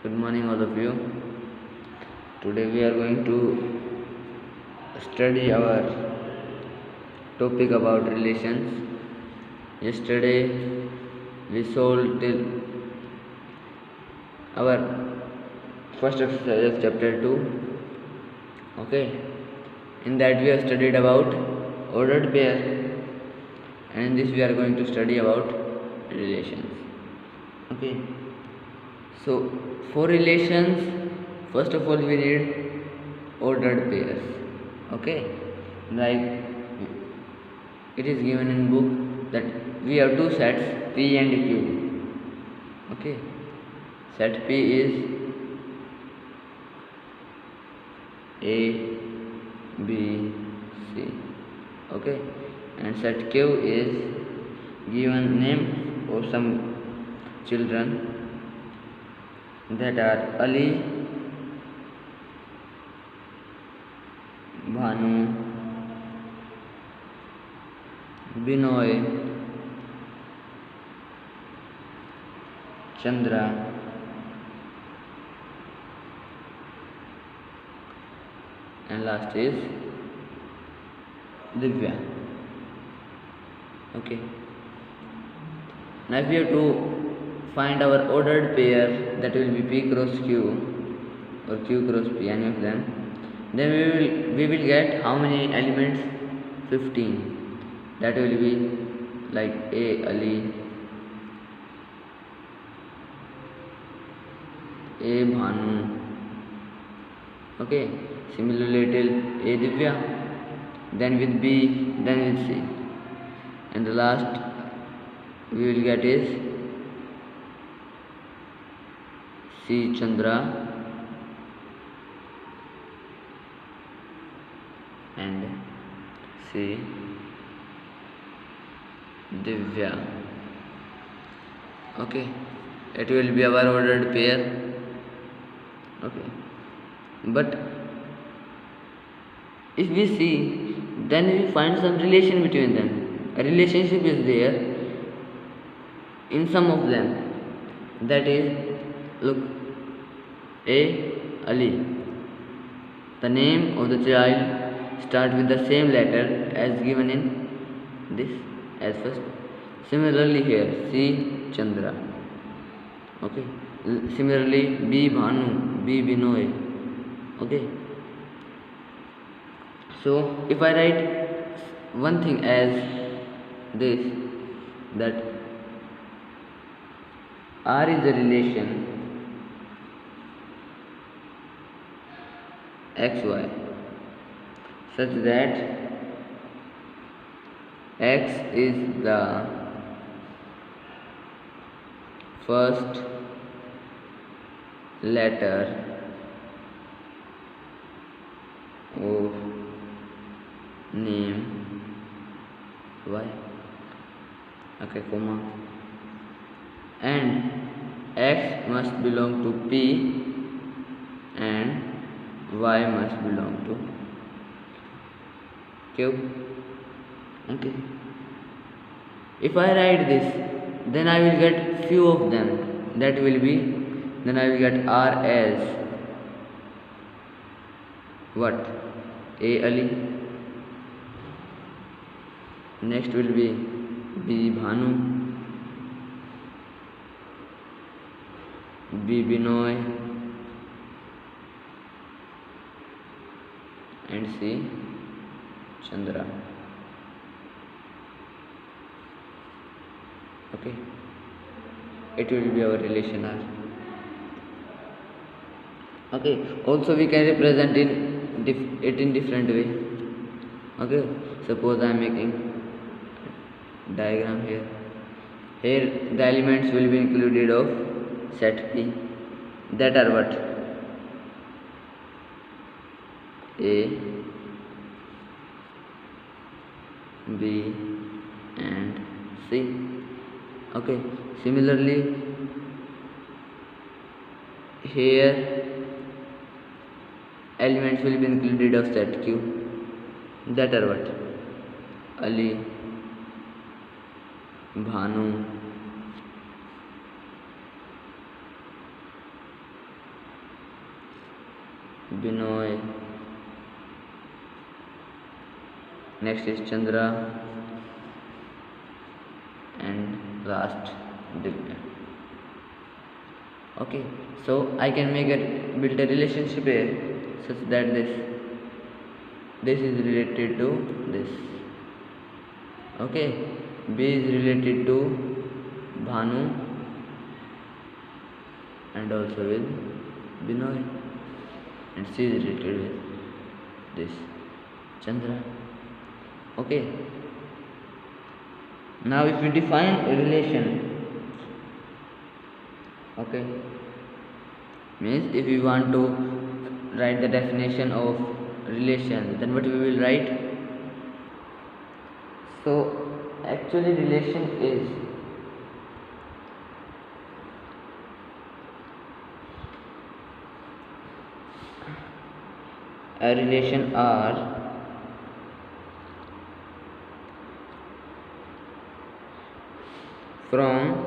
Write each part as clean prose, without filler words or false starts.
Good morning, all of you. Today we are going to study our topic about relations. Yesterday we solved till our first exercise of chapter 2. Okay, in that we have studied about ordered pair, and in this we are going to study about relations. Okay, so for relations, first of all we need ordered pairs. Okay, like it is given in book that we have two sets P and Q. Okay, set P is A, B, C. Okay, and set Q is given name of some children that are Ali, Bhanu, Binoy, Chandra, and last is Divya. Okay, now if we have to find our ordered pair, that will be P cross Q or Q cross P, any of them, then we will get how many elements? 15. That will be like A Ali, A Bhanu. Okay, similarly till A Divya, then with B, then with C, and the last we will get is C Chandra and C Divya. Okay, it will be our ordered pair. Okay, but if we see, then we find some relation between them. A relationship is there in some of them. That is, look, A Ali. The name of the child start with the same letter as given in this as first. Similarly here C Chandra. Okay. Similarly B Bhanu, B Binoy. Okay. So if I write one thing as this, that R is a relation XY such that X is the first letter of name Y. Okay, comma, and X must belong to P and Y must belong to Q. Okay, if I write this, then I will get few of them. That will be, then I will get R as what? A Ali. Next will be B Bhanu, B Binoy, and C Chandra. Okay, it will be our relation R. Okay, also we can represent it in different way. Okay, suppose I am making diagram here. Here the elements will be included of set P, that are what? A, B and C. Okay, similarly here elements will be included of set Q, that are what? Ali, Bhanu, Binoy. Next is Chandra, and last Divya. Okay, so I can build a relationship here such that this is related to this. Okay, B is related to Bhanu and also with Binoy, and C is related with this Chandra. Okay, now if we define a relation, okay, means if we want to write the definition of relation, then what we will write? So actually relation is a relation are from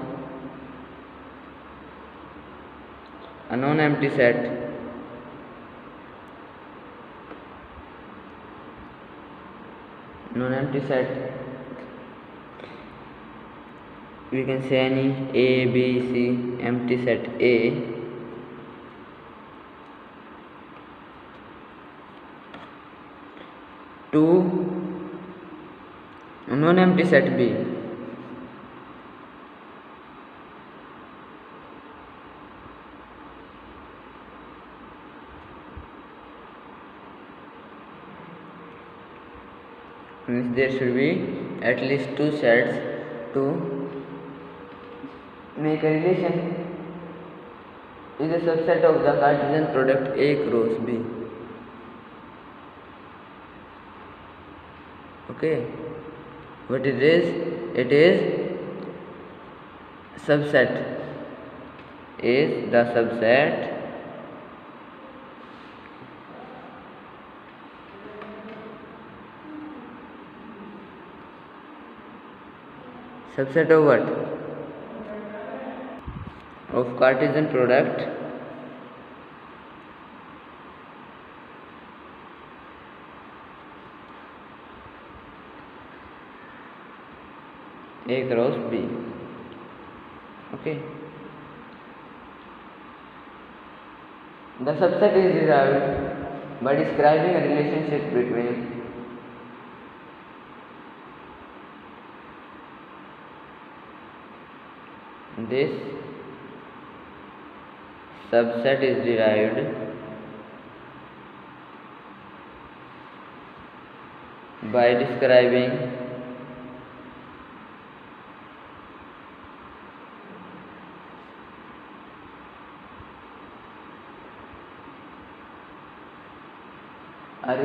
a non-empty set we can say any A, B, C empty set A to a non-empty set B. Means there should be at least two sets to make a relation is a subset of the Cartesian product A cross B. Okay, what it is? It is subset, is the subset of what? Of Cartesian product A cross B. Okay, the subset is derived by describing a relationship between this subset is derived by describing a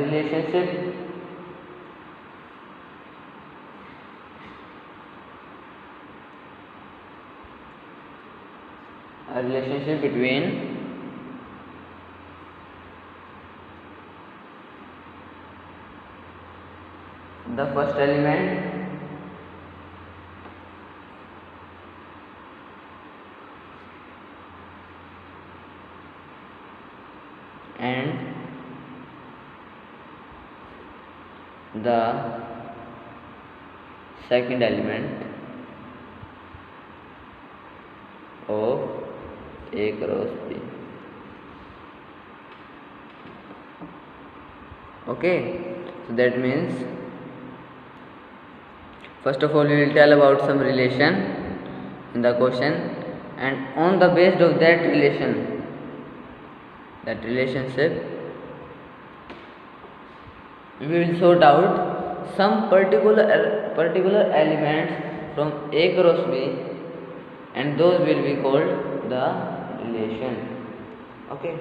relationship between the first element and the second element of A cross B. Okay, so that means first of all we will tell about some relation in the question, and on the basis of that relationship we will sort out some particular elements from A cross B, and those will be called the relation. Okay,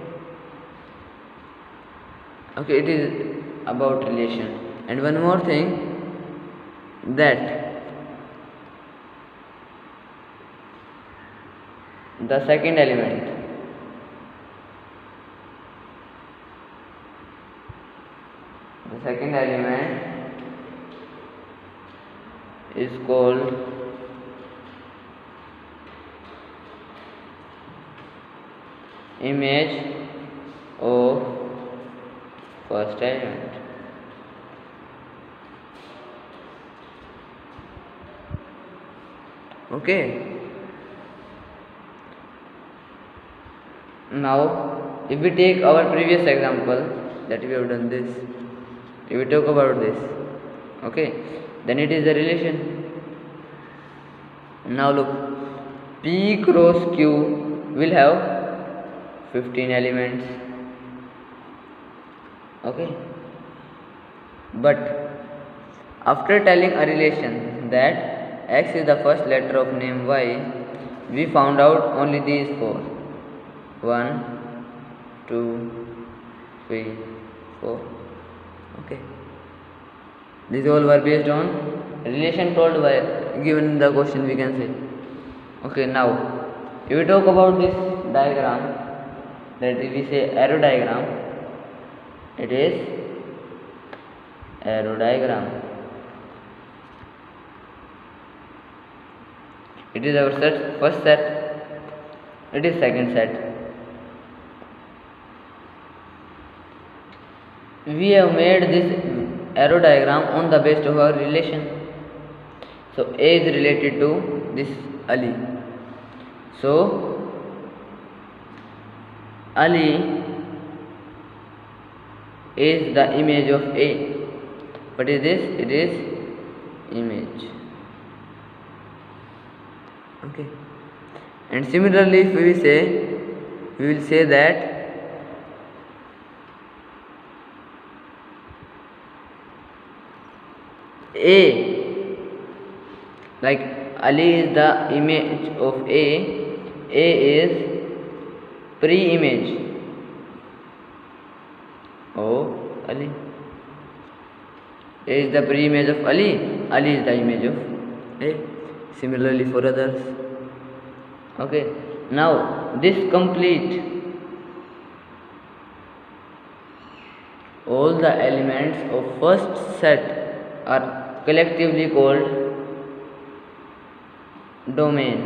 it is about relation. And one more thing, that the second element is called image of first element. Okay. Now if we take our previous example that we have done this, if we talk about this, okay, then it is a relation. Now look, P cross Q will have 15 elements, okay, but after telling a relation that X is the first letter of name Y, we found out only these four: 1, 2, 3, 4. Okay, these all were based on relation told by given in the question, we can say. Okay, now if we talk about this diagram, that we say arrow diagram, it is arrow diagram. It is our first set, it is second set. We have made this arrow diagram on the basis of our relation. So A is related to this Ali. So Ali is the image of A. What is this? It is image. Okay. And similarly, if we will say that A, like Ali is the image of A is pre-image of Ali. A is the pre-image of Ali is the image of A. Similarly for others. Okay, now this complete all the elements of first set are collectively called domain.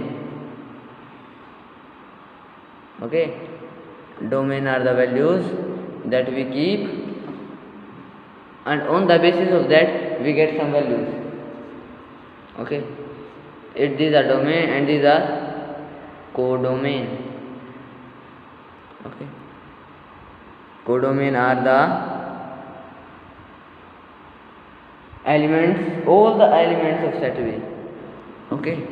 Okay, domain are the values that we keep, and on the basis of that we get some values. Okay, these are domain and these are codomain. Okay, codomain are the elements, all the elements of set B. Okay,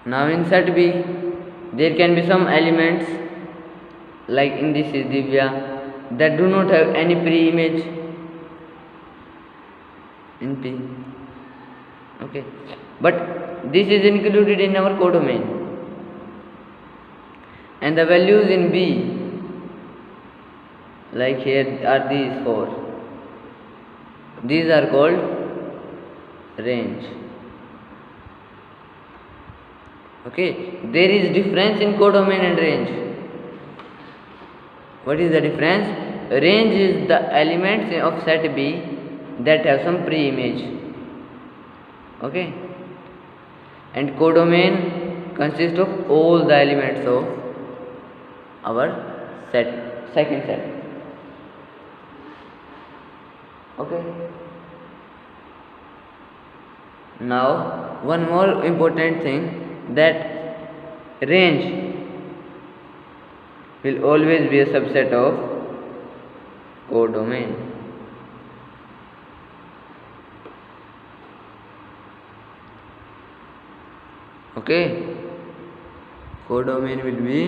now in set B there can be some elements, like in this is Divya, that do not have any pre-image in P. Okay, but this is included in our codomain, and the values in B, like here are these four, these are called range. Okay, there is difference in codomain and range. What is the difference? Range is the elements of set B that have some pre-image. Okay, and codomain consists of all the elements of our set, second set. Okay, now one more important thing, that range will always be a subset of codomain. Okay, codomain will be,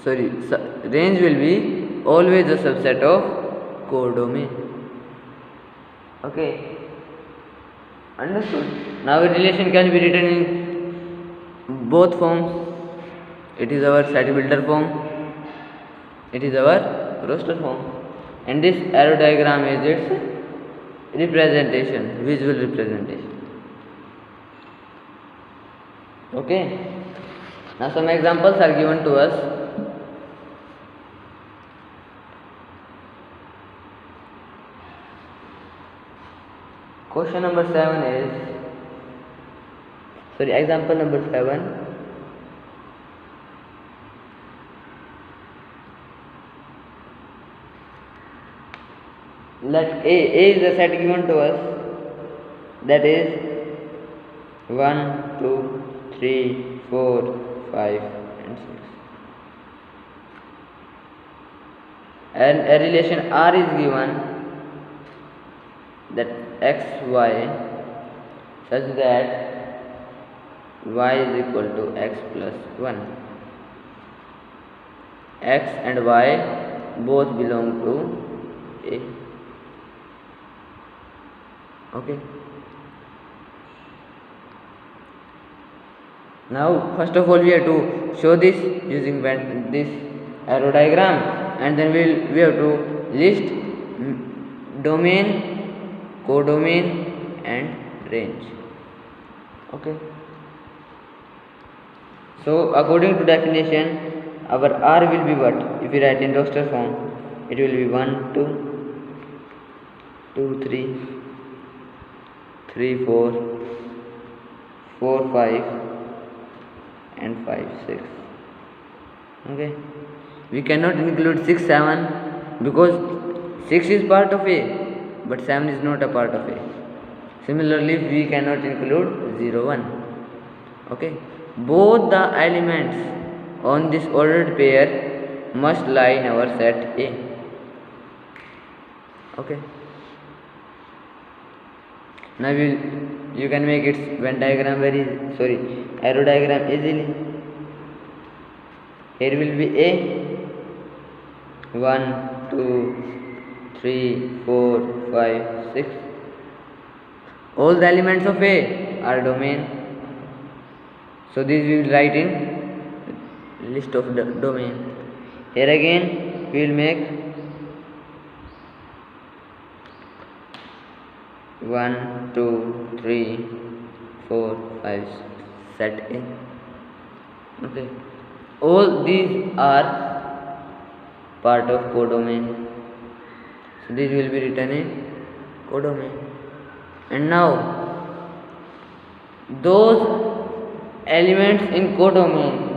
range will be always a subset of codomain. Okay, understood? Now a relation can be written in both forms. It is our set builder form, it is our roster form, and this arrow diagram is its representation, visual representation. Okay, now some examples are given to us. Question number 7 is, example number 7. let A is the set given to us, that is 1, 2, 3, 4, 5 and 6, and a relation R is given, that x y such that y is equal to x plus 1. X and y both belong to A. Okay. Now first of all we have to show this using this arrow diagram, and then we have to list domain, codomain and range. Okay. So according to definition, our R will be what? If we write in roster form, it will be 1, 2, 2, 3, 3, 4, 4, 5 and 5, 6. Okay. We cannot include 6, 7 because 6 is part of A but 7 is not a part of A. Similarly, we cannot include 0, 1. Okay. Both the elements on this ordered pair must lie in our set A. Okay. Now you can make its Venn diagram arrow diagram easily. Here will be A, 1, 2, 3, 4, 5, 6. All the elements of A are domain. So this we will write in list of the domain. Here again we will make 1, 2, 3, 4, 5 set A. Okay. All these are part of codomain. So this will be written in codomain. And now those elements in codomain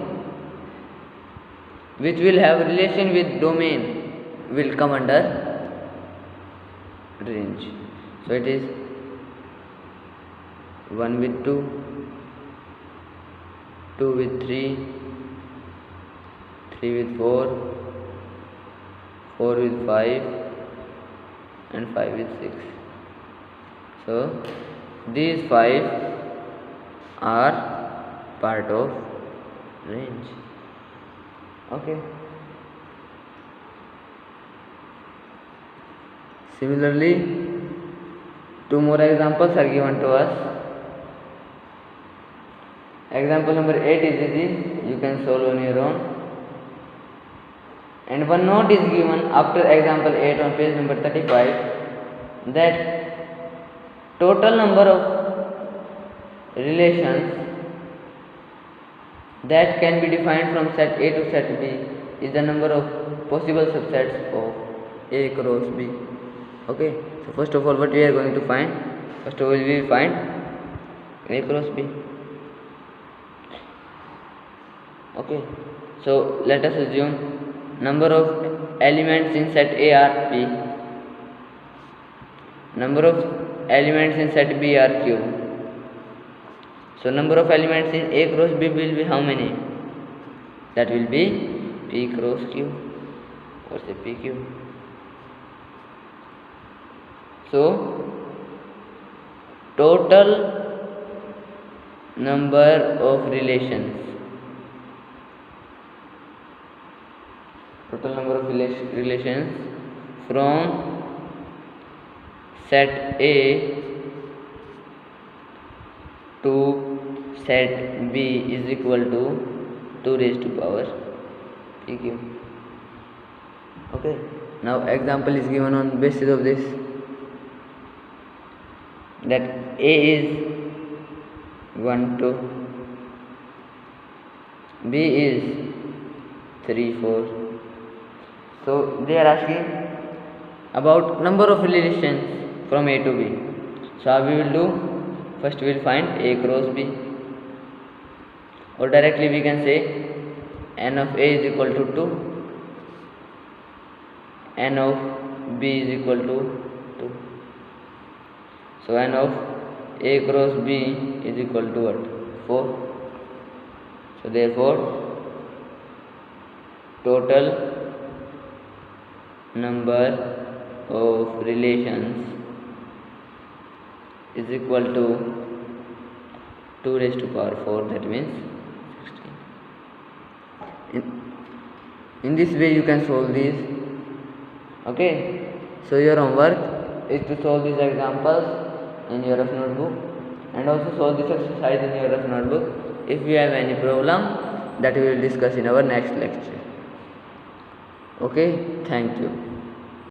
which will have relation with domain will come under range. So it is 1 with 2, 2 with 3, 3 with 4, 4 with 5 and 5 with 6. So these 5 are part of range. Okay. Similarly, two more examples are given to us. Example number 8 is easy, you can solve on your own. And one note is given after example 8 on page number 35, that total number of relations that can be defined from set A to set B is the number of possible subsets of A cross B. Okay, so first of all what we are going to find? First of all we will find A cross B. Okay, so let us assume number of elements in set A are P, number of elements in set B are Q. So number of elements in A cross B will be how many? That will be P cross Q, or say PQ. So total number of relations, from set A to set B is equal to 2 raised to power PQ. Okay, now example is given on basis of this, that A is 1, 2, B is 3, 4. So they are asking about number of relations from A to B. So how we will do? First we will find A cross B, or directly we can say n of A is equal to 2, n of B is equal to So n of a cross b is equal to what? 4. So therefore total number of relations is equal to 2 raised to power 4, that means 16. In this way you can solve this. Okay, so your homework is to solve these examples in your rough notebook and also solve this exercise in your rough notebook. If you have any problem, that we will discuss in our next lecture. Okay, thank you.